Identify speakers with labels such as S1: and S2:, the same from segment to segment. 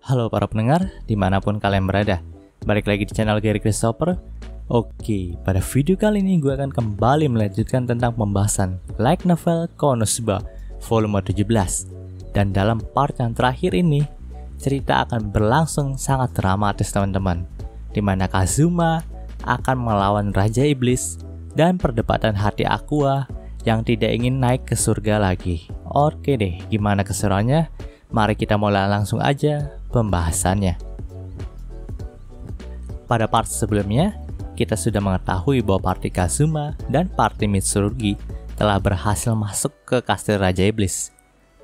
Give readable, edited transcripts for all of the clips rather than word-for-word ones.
S1: Halo para pendengar, dimanapun kalian berada. Balik lagi di channel Gary Christopher. Oke, pada video kali ini gue akan kembali melanjutkan tentang pembahasan light novel Konosuba volume 17. Dan dalam part yang terakhir ini, cerita akan berlangsung sangat dramatis teman-teman, dimana Kazuma akan melawan Raja Iblis dan perdebatan hati Aqua yang tidak ingin naik ke surga lagi. Oke deh, gimana keseruannya? Mari kita mulai langsung aja pembahasannya. Pada part sebelumnya, kita sudah mengetahui bahwa party Kazuma dan party Mitsurugi telah berhasil masuk ke kastil Raja Iblis.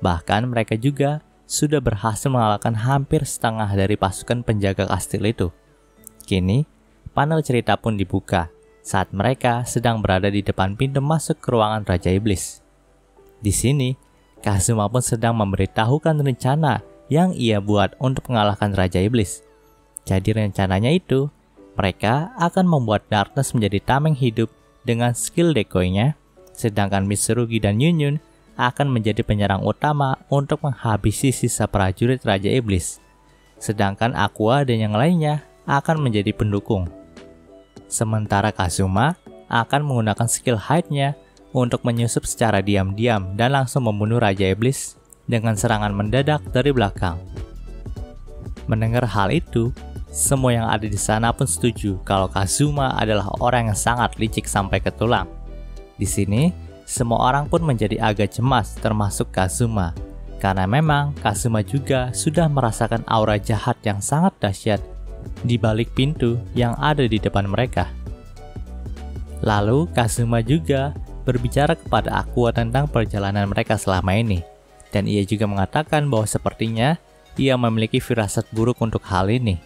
S1: Bahkan mereka juga sudah berhasil mengalahkan hampir setengah dari pasukan penjaga kastil itu. Kini, panel cerita pun dibuka saat mereka sedang berada di depan pintu masuk ke ruangan Raja Iblis. Di sini, Kazuma pun sedang memberitahukan rencana yang ia buat untuk mengalahkan Raja Iblis. Jadi rencananya itu, mereka akan membuat Darkness menjadi tameng hidup dengan skill decoy-nya, sedangkan Mitsurugi dan Yunyun akan menjadi penyerang utama untuk menghabisi sisa prajurit Raja Iblis. Sedangkan Aqua dan yang lainnya akan menjadi pendukung. Sementara Kazuma akan menggunakan skill hide-nya untuk menyusup secara diam-diam dan langsung membunuh Raja Iblis dengan serangan mendadak dari belakang. Mendengar hal itu, semua yang ada di sana pun setuju kalau Kazuma adalah orang yang sangat licik sampai ke tulang. Di sini, semua orang pun menjadi agak cemas termasuk Kazuma, karena memang Kazuma juga sudah merasakan aura jahat yang sangat dahsyat di balik pintu yang ada di depan mereka. Lalu Kazuma juga berbicara kepada Aqua tentang perjalanan mereka selama ini, dan ia juga mengatakan bahwa sepertinya ia memiliki firasat buruk untuk hal ini.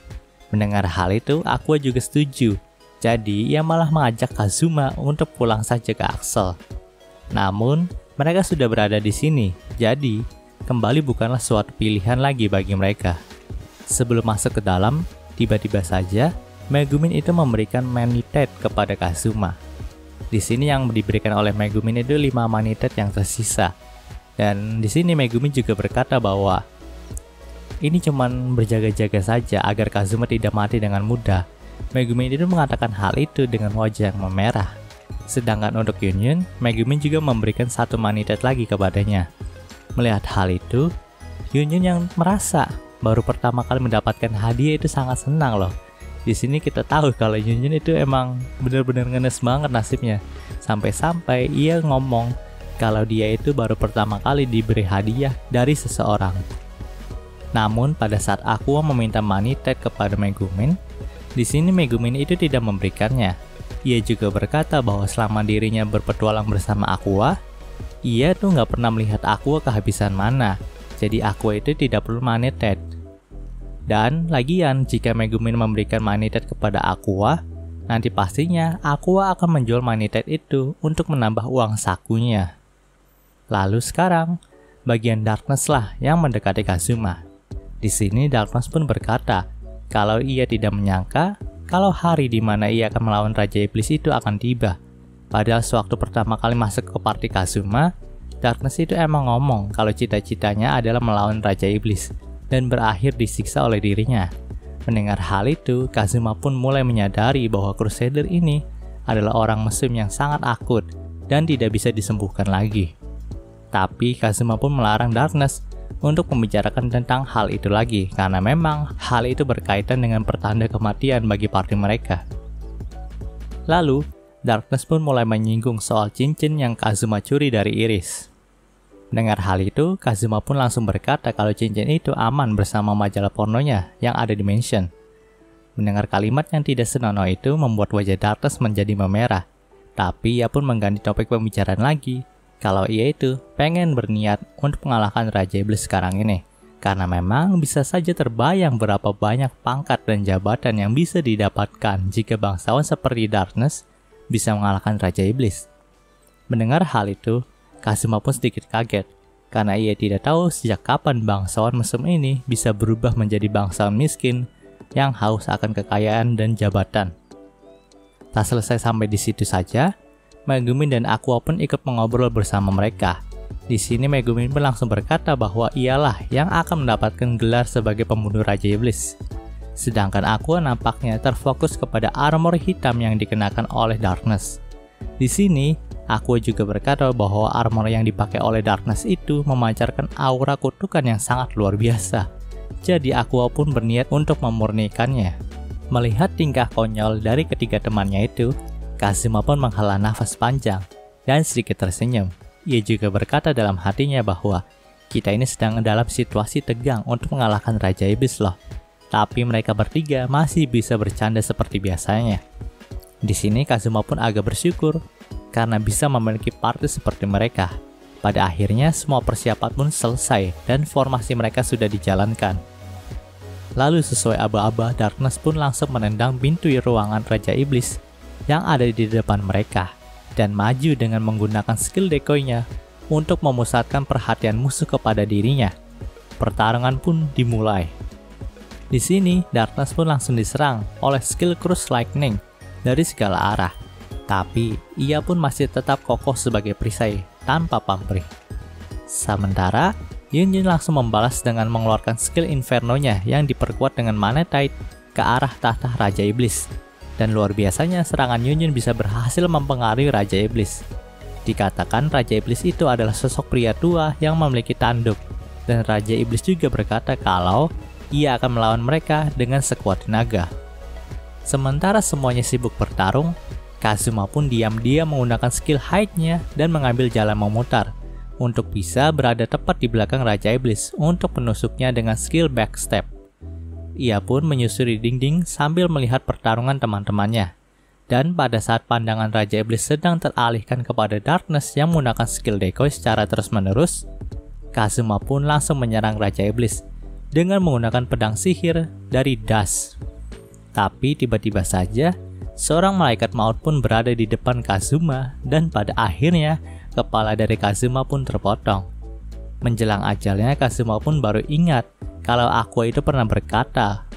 S1: Mendengar hal itu, Aqua juga setuju, jadi ia malah mengajak Kazuma untuk pulang saja ke Axel. Namun, mereka sudah berada di sini, jadi kembali bukanlah suatu pilihan lagi bagi mereka. Sebelum masuk ke dalam, tiba-tiba saja Megumin itu memberikan Manitet kepada Kazuma. Di sini yang diberikan oleh Megumin itu 5 Manitet yang tersisa. Dan di sini Megumin juga berkata bahwa ini cuman berjaga-jaga saja agar Kazuma tidak mati dengan mudah. Megumin itu mengatakan hal itu dengan wajah yang memerah. Sedangkan untuk Yunyun, Megumin juga memberikan 1 Manitet lagi kepadanya. Melihat hal itu, Yunyun yang merasa baru pertama kali mendapatkan hadiah itu sangat senang loh. Di sini kita tahu kalau Yunyun itu emang benar-benar ngenes banget nasibnya. Sampai-sampai ia ngomong kalau dia itu baru pertama kali diberi hadiah dari seseorang. Namun pada saat Aqua meminta Manitet kepada Megumin, di sini Megumin itu tidak memberikannya. Ia juga berkata bahwa selama dirinya berpetualang bersama Aqua, ia tuh nggak pernah melihat Aqua kehabisan mana. Jadi Aqua itu tidak perlu Manitet. Dan lagian jika Megumin memberikan Manitet kepada Aqua, nanti pastinya Aqua akan menjual Manitet itu untuk menambah uang sakunya. Lalu sekarang, bagian Darkness lah yang mendekati Kazuma. Di sini Darkness pun berkata kalau ia tidak menyangka kalau hari di mana ia akan melawan Raja Iblis itu akan tiba. Padahal sewaktu pertama kali masuk ke party Kazuma, Darkness itu emang ngomong kalau cita-citanya adalah melawan Raja Iblis dan berakhir disiksa oleh dirinya. Mendengar hal itu, Kazuma pun mulai menyadari bahwa Crusader ini adalah orang mesum yang sangat akut dan tidak bisa disembuhkan lagi. Tapi Kazuma pun melarang Darkness untuk membicarakan tentang hal itu lagi, karena memang hal itu berkaitan dengan pertanda kematian bagi party mereka. Lalu, Darkness pun mulai menyinggung soal cincin yang Kazuma curi dari Iris. Mendengar hal itu, Kazuma pun langsung berkata kalau cincin itu aman bersama majalah pornonya yang ada di mansion. Mendengar kalimat yang tidak senonoh itu membuat wajah Darkness menjadi memerah. Tapi ia pun mengganti topik pembicaraan lagi, kalau ia itu pengen berniat untuk mengalahkan Raja Iblis sekarang ini. Karena memang bisa saja terbayang berapa banyak pangkat dan jabatan yang bisa didapatkan jika bangsawan seperti Darkness bisa mengalahkan Raja Iblis. Mendengar hal itu, Kazuma pun sedikit kaget, karena ia tidak tahu sejak kapan bangsawan mesum ini bisa berubah menjadi bangsawan miskin yang haus akan kekayaan dan jabatan. Tak selesai sampai di situ saja, Megumin dan Aqua pun ikut mengobrol bersama mereka, Di sini Megumin pun langsung berkata bahwa ialah yang akan mendapatkan gelar sebagai pembunuh Raja Iblis. Sedangkan Aqua nampaknya terfokus kepada armor hitam yang dikenakan oleh Darkness. Di sini, Aqua juga berkata bahwa armor yang dipakai oleh Darkness itu memancarkan aura kutukan yang sangat luar biasa. Jadi Aqua pun berniat untuk memurnikannya. Melihat tingkah konyol dari ketiga temannya itu, Kazuma pun menghela nafas panjang dan sedikit tersenyum. Ia juga berkata dalam hatinya bahwa kita ini sedang dalam situasi tegang untuk mengalahkan Raja Iblis loh. Tapi mereka bertiga masih bisa bercanda seperti biasanya. Di sini Kazuma pun agak bersyukur karena bisa memiliki party seperti mereka. Pada akhirnya semua persiapan pun selesai dan formasi mereka sudah dijalankan. Lalu sesuai aba-aba, Darkness pun langsung menendang pintu ruangan Raja Iblis yang ada di depan mereka dan maju dengan menggunakan skill decoy-nya untuk memusatkan perhatian musuh kepada dirinya. Pertarungan pun dimulai. Di sini, Darkness pun langsung diserang oleh skill Crush Lightning dari segala arah. Tapi, ia pun masih tetap kokoh sebagai perisai tanpa pamrih. Sementara, Yunyun langsung membalas dengan mengeluarkan skill Inferno-nya yang diperkuat dengan Manetite ke arah tahta Raja Iblis. Dan luar biasanya serangan Yunyun bisa berhasil mempengaruhi Raja Iblis. Dikatakan Raja Iblis itu adalah sosok pria tua yang memiliki tanduk. Dan Raja Iblis juga berkata kalau ia akan melawan mereka dengan sekuat tenaga. Sementara semuanya sibuk bertarung, Kazuma pun diam-diam menggunakan skill hide-nya dan mengambil jalan memutar untuk bisa berada tepat di belakang Raja Iblis untuk menusuknya dengan skill backstep. Ia pun menyusuri dinding sambil melihat pertarungan teman-temannya. Dan pada saat pandangan Raja Iblis sedang teralihkan kepada Darkness yang menggunakan skill decoy secara terus-menerus, Kazuma pun langsung menyerang Raja Iblis dengan menggunakan pedang sihir dari Das. Tapi tiba-tiba saja, seorang malaikat maut pun berada di depan Kazuma dan pada akhirnya, kepala dari Kazuma pun terpotong. Menjelang ajalnya, Kazuma pun baru ingat kalau Aqua itu pernah berkata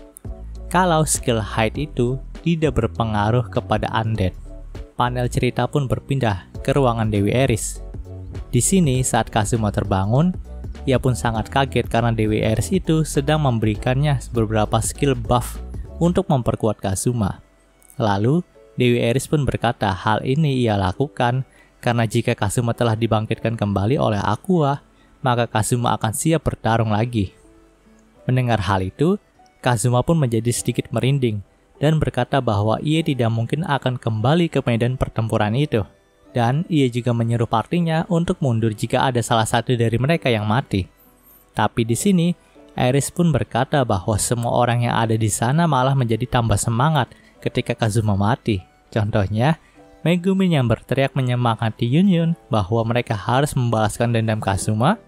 S1: kalau skill hide itu tidak berpengaruh kepada undead. Panel cerita pun berpindah ke ruangan Dewi Eris. Di sini, saat Kazuma terbangun, ia pun sangat kaget karena Dewi Eris itu sedang memberikannya beberapa skill buff untuk memperkuat Kazuma. Lalu, Dewi Eris pun berkata hal ini ia lakukan karena jika Kazuma telah dibangkitkan kembali oleh Aqua, maka Kazuma akan siap bertarung lagi. Mendengar hal itu, Kazuma pun menjadi sedikit merinding dan berkata bahwa ia tidak mungkin akan kembali ke medan pertempuran itu. Dan ia juga menyeru partinya untuk mundur jika ada salah satu dari mereka yang mati. Tapi di sini, Eris pun berkata bahwa semua orang yang ada di sana malah menjadi tambah semangat ketika Kazuma mati. Contohnya, Megumin yang berteriak menyemangati Yunyun bahwa mereka harus membalaskan dendam Kazuma,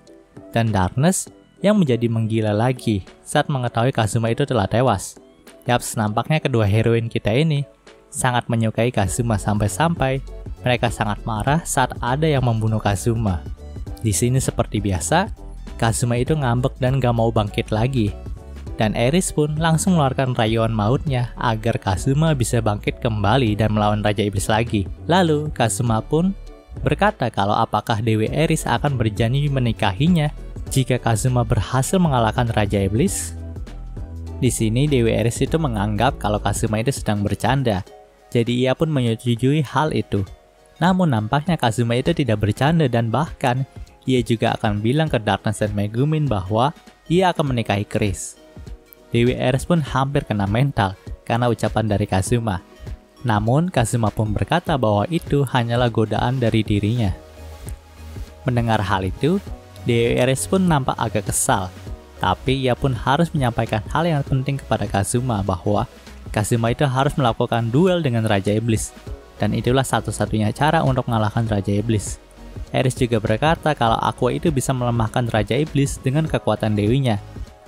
S1: dan Darkness yang menjadi menggila lagi saat mengetahui Kazuma itu telah tewas. Yaps, nampaknya kedua heroin kita ini sangat menyukai Kazuma sampai-sampai mereka sangat marah saat ada yang membunuh Kazuma. Di sini seperti biasa, Kazuma itu ngambek dan gak mau bangkit lagi. Dan Eris pun langsung mengeluarkan rayuan mautnya agar Kazuma bisa bangkit kembali dan melawan Raja Iblis lagi. Lalu Kazuma pun berkata kalau apakah Dewi Eris akan berjanji menikahinya jika Kazuma berhasil mengalahkan Raja Iblis. Di sini Dewi Eris itu menganggap kalau Kazuma itu sedang bercanda. Jadi ia pun menyetujui hal itu. Namun nampaknya Kazuma itu tidak bercanda dan bahkan ia juga akan bilang ke Darkness dan Megumin bahwa ia akan menikahi Chris. Dewi Eris pun hampir kena mental karena ucapan dari Kazuma. Namun Kazuma pun berkata bahwa itu hanyalah godaan dari dirinya. Mendengar hal itu, Dewi Eris pun nampak agak kesal. Tapi ia pun harus menyampaikan hal yang penting kepada Kazuma bahwa Kazuma itu harus melakukan duel dengan Raja Iblis. Dan itulah satu-satunya cara untuk mengalahkan Raja Iblis. Eris juga berkata kalau Aqua itu bisa melemahkan Raja Iblis dengan kekuatan dewinya.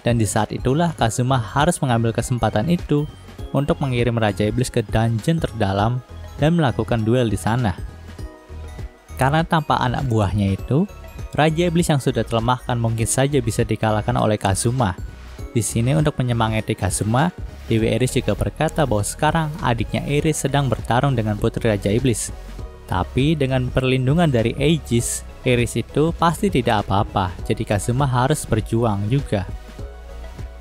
S1: Dan di saat itulah Kazuma harus mengambil kesempatan itu untuk mengirim Raja Iblis ke dungeon terdalam dan melakukan duel di sana. Karena tanpa anak buahnya itu, Raja Iblis yang sudah terlemahkan mungkin saja bisa dikalahkan oleh Kazuma. Di sini untuk menyemangati Kazuma, Dewi Eris juga berkata bahwa sekarang adiknya Eris sedang bertarung dengan Putri Raja Iblis. Tapi dengan perlindungan dari Aegis, Iris itu pasti tidak apa-apa, jadi Kazuma harus berjuang juga.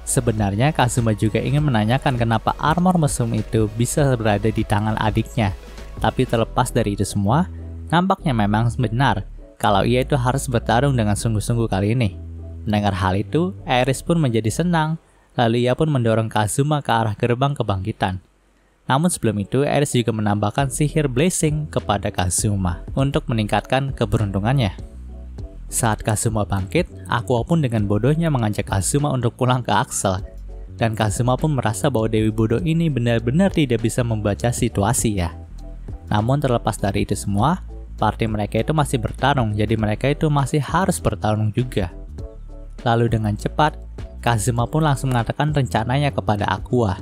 S1: Sebenarnya Kazuma juga ingin menanyakan kenapa armor mesum itu bisa berada di tangan adiknya. Tapi terlepas dari itu semua, nampaknya memang benar kalau ia itu harus bertarung dengan sungguh-sungguh kali ini. Mendengar hal itu, Iris pun menjadi senang, lalu ia pun mendorong Kazuma ke arah gerbang kebangkitan. Namun sebelum itu, Iris juga menambahkan sihir blessing kepada Kazuma untuk meningkatkan keberuntungannya. Saat Kazuma bangkit, Aqua pun dengan bodohnya mengajak Kazuma untuk pulang ke Axel. Dan Kazuma pun merasa bahwa Dewi bodoh ini benar-benar tidak bisa membaca situasi ya. Namun terlepas dari itu semua, party mereka itu masih bertarung, jadi mereka itu masih harus bertarung juga. Lalu dengan cepat, Kazuma pun langsung mengatakan rencananya kepada Aqua.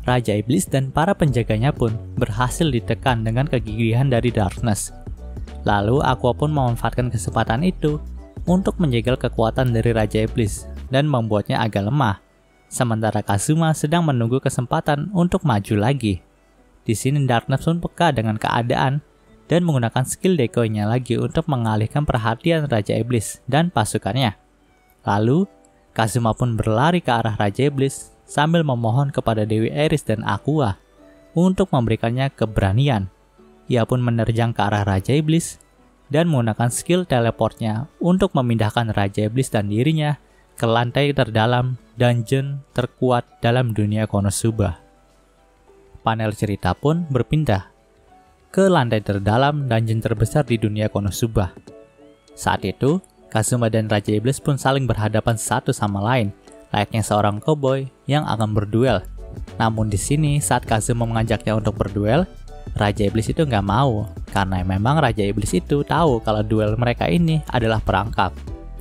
S1: Raja Iblis dan para penjaganya pun berhasil ditekan dengan kegigihan dari Darkness. Lalu Aqua pun memanfaatkan kesempatan itu untuk menjegal kekuatan dari Raja Iblis dan membuatnya agak lemah. Sementara Kazuma sedang menunggu kesempatan untuk maju lagi. Di sini Darkness pun peka dengan keadaan dan menggunakan skill decoy-nya lagi untuk mengalihkan perhatian Raja Iblis dan pasukannya. Lalu Kazuma pun berlari ke arah Raja Iblis sambil memohon kepada Dewi Iris dan Aqua untuk memberikannya keberanian. Ia pun menerjang ke arah Raja Iblis dan menggunakan skill teleportnya untuk memindahkan Raja Iblis dan dirinya ke lantai terdalam dungeon terkuat dalam dunia Konosuba. Panel cerita pun berpindah ke lantai terdalam dungeon terbesar di dunia Konosuba. Saat itu, Kazuma dan Raja Iblis pun saling berhadapan satu sama lain, layaknya seorang cowboy yang akan berduel. Namun di sini saat Kazuma mengajaknya untuk berduel, Raja Iblis itu nggak mau, karena memang Raja Iblis itu tahu kalau duel mereka ini adalah perangkap,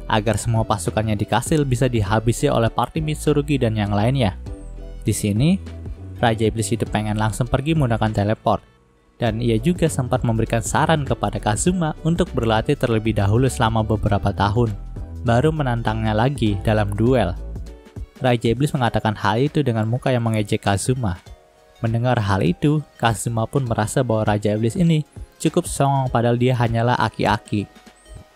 S1: agar semua pasukannya di kastil bisa dihabisi oleh party Mitsurugi dan yang lainnya. Di sini, Raja Iblis itu pengen langsung pergi menggunakan teleport, dan ia juga sempat memberikan saran kepada Kazuma untuk berlatih terlebih dahulu selama beberapa tahun, baru menantangnya lagi dalam duel. Raja Iblis mengatakan hal itu dengan muka yang mengejek Kazuma. Mendengar hal itu, Kazuma pun merasa bahwa Raja Iblis ini cukup songong padahal dia hanyalah aki-aki.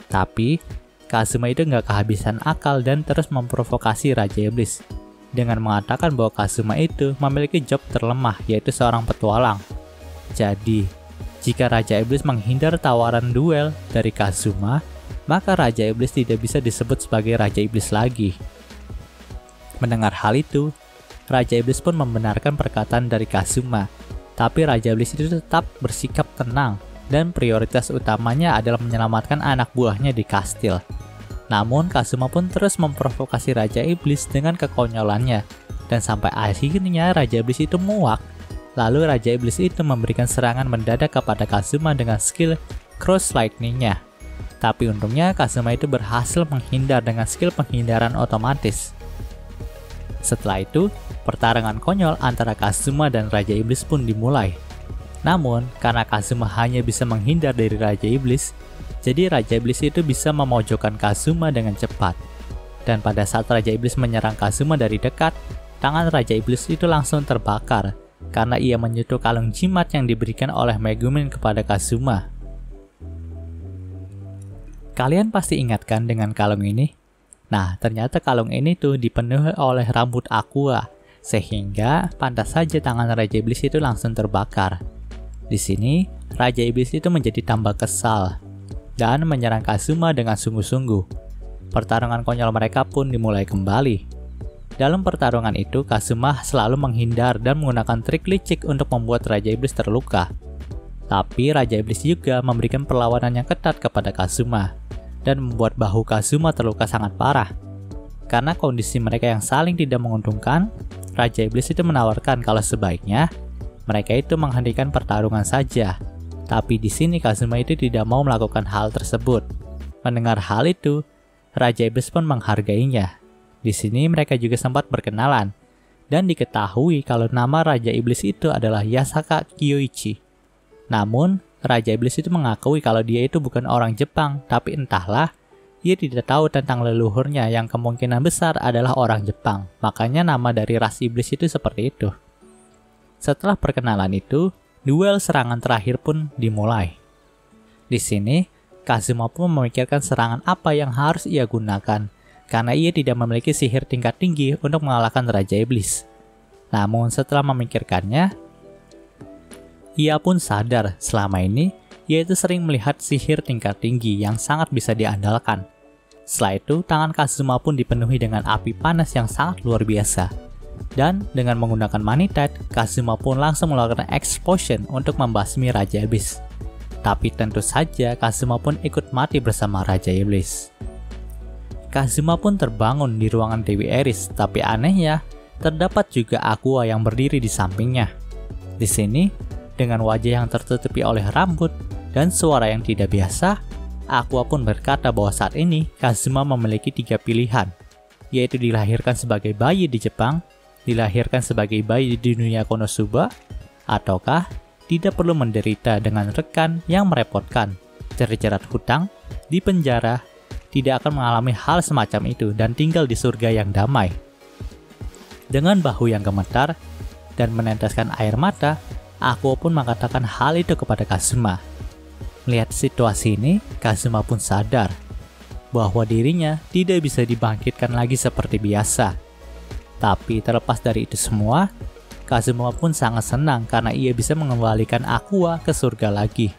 S1: Tapi, Kazuma itu nggak kehabisan akal dan terus memprovokasi Raja Iblis dengan mengatakan bahwa Kazuma itu memiliki job terlemah, yaitu seorang petualang. Jadi, jika Raja Iblis menghindar tawaran duel dari Kazuma, maka Raja Iblis tidak bisa disebut sebagai Raja Iblis lagi. Mendengar hal itu, Raja Iblis pun membenarkan perkataan dari Kazuma, tapi Raja Iblis itu tetap bersikap tenang dan prioritas utamanya adalah menyelamatkan anak buahnya di kastil. Namun Kazuma pun terus memprovokasi Raja Iblis dengan kekonyolannya, dan sampai akhirnya Raja Iblis itu muak. Lalu Raja Iblis itu memberikan serangan mendadak kepada Kazuma dengan skill Cross Lightning-nya. Tapi untungnya Kazuma itu berhasil menghindar dengan skill penghindaran otomatis. Setelah itu, pertarungan konyol antara Kazuma dan Raja Iblis pun dimulai. Namun, karena Kazuma hanya bisa menghindar dari Raja Iblis, jadi Raja Iblis itu bisa memojokkan Kazuma dengan cepat. Dan pada saat Raja Iblis menyerang Kazuma dari dekat, tangan Raja Iblis itu langsung terbakar karena ia menyentuh kalung jimat yang diberikan oleh Megumin kepada Kazuma. Kalian pasti ingatkan dengan kalung ini? Nah, ternyata kalung ini tuh dipenuhi oleh rambut Aqua, sehingga pantas saja tangan Raja Iblis itu langsung terbakar. Di sini, Raja Iblis itu menjadi tambah kesal dan menyerang Kazuma dengan sungguh-sungguh. Pertarungan konyol mereka pun dimulai kembali. Dalam pertarungan itu, Kazuma selalu menghindar dan menggunakan trik licik untuk membuat Raja Iblis terluka. Tapi Raja Iblis juga memberikan perlawanan yang ketat kepada Kazuma dan membuat bahu Kazuma terluka sangat parah. Karena kondisi mereka yang saling tidak menguntungkan, Raja Iblis itu menawarkan kalau sebaiknya mereka itu menghentikan pertarungan saja. Tapi di sini Kazuma itu tidak mau melakukan hal tersebut. Mendengar hal itu, Raja Iblis pun menghargainya. Di sini mereka juga sempat berkenalan dan diketahui kalau nama Raja Iblis itu adalah Yasaka Kyoichi. Namun, Raja Iblis itu mengakui kalau dia itu bukan orang Jepang, tapi entahlah, ia tidak tahu tentang leluhurnya yang kemungkinan besar adalah orang Jepang. Makanya nama dari ras iblis itu seperti itu. Setelah perkenalan itu, duel serangan terakhir pun dimulai. Di sini, Kazuma pun memikirkan serangan apa yang harus ia gunakan, karena ia tidak memiliki sihir tingkat tinggi untuk mengalahkan Raja Iblis. Namun setelah memikirkannya, ia pun sadar selama ini ia itu sering melihat sihir tingkat tinggi yang sangat bisa diandalkan. Setelah itu, tangan Kazuma pun dipenuhi dengan api panas yang sangat luar biasa. Dan dengan menggunakan Money Tide, Kazuma pun langsung melakukan Explosion untuk membasmi Raja Iblis. Tapi tentu saja Kazuma pun ikut mati bersama Raja Iblis. Kazuma pun terbangun di ruangan Dewi Eris, tapi anehnya, terdapat juga Aqua yang berdiri di sampingnya. Di sini, dengan wajah yang tertutupi oleh rambut dan suara yang tidak biasa, Aqua pun berkata bahwa saat ini Kazuma memiliki 3 pilihan, yaitu dilahirkan sebagai bayi di Jepang, dilahirkan sebagai bayi di dunia Konosuba, ataukah tidak perlu menderita dengan rekan yang merepotkan, terjerat hutang, di penjara, tidak akan mengalami hal semacam itu dan tinggal di surga yang damai. Dengan bahu yang gemetar dan meneteskan air mata, Aqua pun mengatakan hal itu kepada Kazuma. Melihat situasi ini, Kazuma pun sadar bahwa dirinya tidak bisa dibangkitkan lagi seperti biasa. Tapi terlepas dari itu semua, Kazuma pun sangat senang karena ia bisa mengembalikan Aqua ke surga lagi.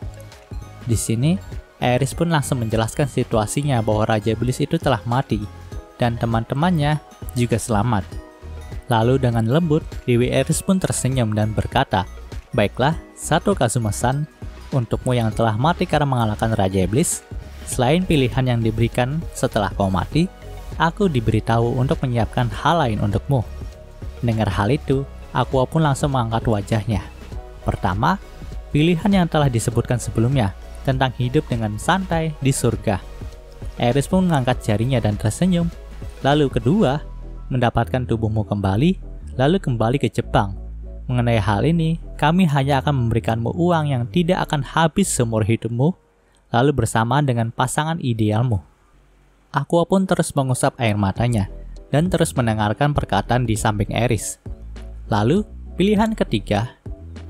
S1: Di sini, Eris pun langsung menjelaskan situasinya bahwa Raja Iblis itu telah mati dan teman-temannya juga selamat. Lalu dengan lembut, Dewi Eris pun tersenyum dan berkata, "Baiklah, Sato Kazuma-san, untukmu yang telah mati karena mengalahkan Raja Iblis, selain pilihan yang diberikan setelah kau mati, aku diberitahu untuk menyiapkan hal lain untukmu." Dengar hal itu, Aqua pun langsung mengangkat wajahnya. Pertama, pilihan yang telah disebutkan sebelumnya tentang hidup dengan santai di surga. Eris pun mengangkat jarinya dan tersenyum. Lalu kedua, mendapatkan tubuhmu kembali, lalu kembali ke Jepang. Mengenai hal ini, kami hanya akan memberikanmu uang yang tidak akan habis seumur hidupmu, lalu bersamaan dengan pasangan idealmu. Aqua pun terus mengusap air matanya dan terus mendengarkan perkataan di samping Eris. Lalu, pilihan ketiga,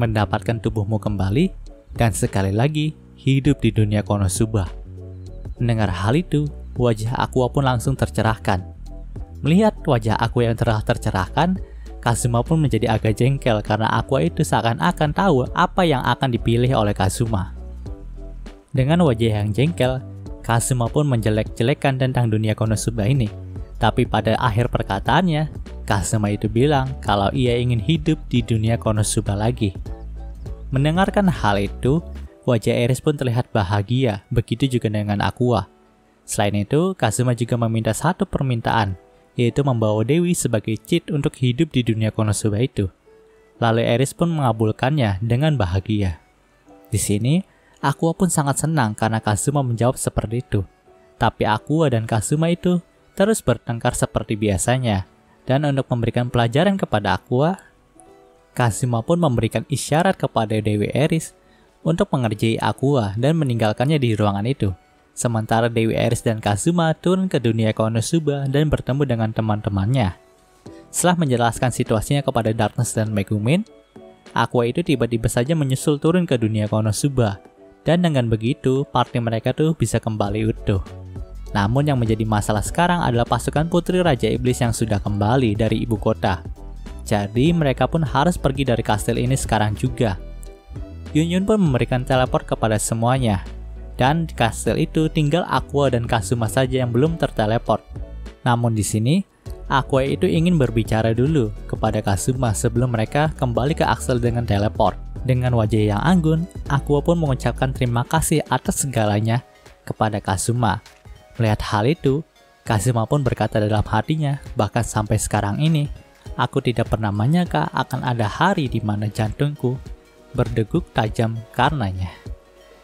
S1: mendapatkan tubuhmu kembali, dan sekali lagi, hidup di dunia Konosuba. Mendengar hal itu, wajah Aqua pun langsung tercerahkan. Melihat wajah Aqua yang telah tercerahkan, Kazuma pun menjadi agak jengkel karena Aqua itu seakan-akan tahu apa yang akan dipilih oleh Kazuma. Dengan wajah yang jengkel, Kazuma pun menjelek-jelekan tentang dunia Konosuba ini. Tapi pada akhir perkataannya, Kazuma itu bilang kalau ia ingin hidup di dunia Konosuba lagi. Mendengarkan hal itu, wajah Eris pun terlihat bahagia, begitu juga dengan Aqua. Selain itu, Kazuma juga meminta satu permintaan, yaitu membawa Dewi sebagai cheat untuk hidup di dunia Konosuba itu. Lalu Eris pun mengabulkannya dengan bahagia. Di sini, Aqua pun sangat senang karena Kazuma menjawab seperti itu. Tapi Aqua dan Kazuma itu terus bertengkar seperti biasanya. Dan untuk memberikan pelajaran kepada Aqua, Kazuma pun memberikan isyarat kepada Dewi Eris untuk mengerjai Aqua dan meninggalkannya di ruangan itu. Sementara Dewi Eris dan Kazuma turun ke dunia Konosuba dan bertemu dengan teman-temannya. Setelah menjelaskan situasinya kepada Darkness dan Megumin, Aqua itu tiba-tiba saja menyusul turun ke dunia Konosuba. Dan dengan begitu, party mereka tuh bisa kembali utuh. Namun yang menjadi masalah sekarang adalah pasukan Putri Raja Iblis yang sudah kembali dari ibu kota. Jadi mereka pun harus pergi dari kastil ini sekarang juga. Yunyun pun memberikan teleport kepada semuanya. Dan di kastil itu tinggal Aqua dan Kazuma saja yang belum terteleport. Namun di sini, Aqua itu ingin berbicara dulu kepada Kazuma sebelum mereka kembali ke Axel dengan teleport. Dengan wajah yang anggun, Aqua pun mengucapkan terima kasih atas segalanya kepada Kazuma. Melihat hal itu, Kazuma pun berkata dalam hatinya, bahkan sampai sekarang ini, aku tidak pernah menyangka akan ada hari di mana jantungku berdegup tajam karenanya.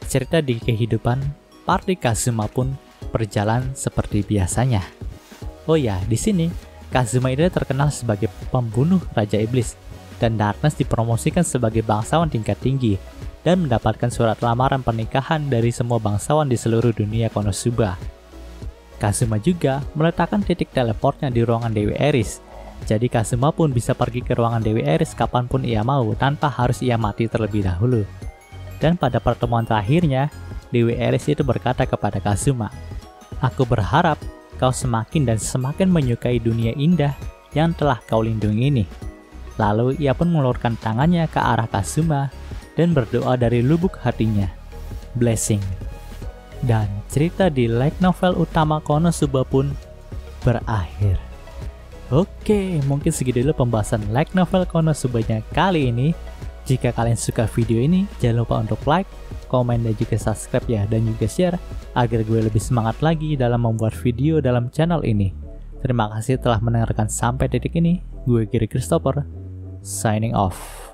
S1: Cerita di kehidupan party Kazuma pun berjalan seperti biasanya. Oh ya, di sini Kazuma itu terkenal sebagai pembunuh Raja Iblis, dan Darkness dipromosikan sebagai bangsawan tingkat tinggi dan mendapatkan surat lamaran pernikahan dari semua bangsawan di seluruh dunia Konosuba. Kazuma juga meletakkan titik teleportnya di ruangan Dewi Eris, jadi Kazuma pun bisa pergi ke ruangan Dewi Eris kapanpun ia mau tanpa harus ia mati terlebih dahulu. Dan pada pertemuan terakhirnya, Dewi Alice itu berkata kepada Kazuma, "Aku berharap kau semakin dan semakin menyukai dunia indah yang telah kau lindungi ini." Lalu ia pun mengulurkan tangannya ke arah Kazuma dan berdoa dari lubuk hatinya. Blessing. Dan cerita di light novel utama Konosuba pun berakhir. Oke, mungkin segitu dulu pembahasan light novel Konosubanya kali ini. Jika kalian suka video ini, jangan lupa untuk like, komen, dan juga subscribe ya, dan juga share agar gue lebih semangat lagi dalam membuat video dalam channel ini. Terima kasih telah mendengarkan sampai titik ini. Gue Giri Christopher, signing off.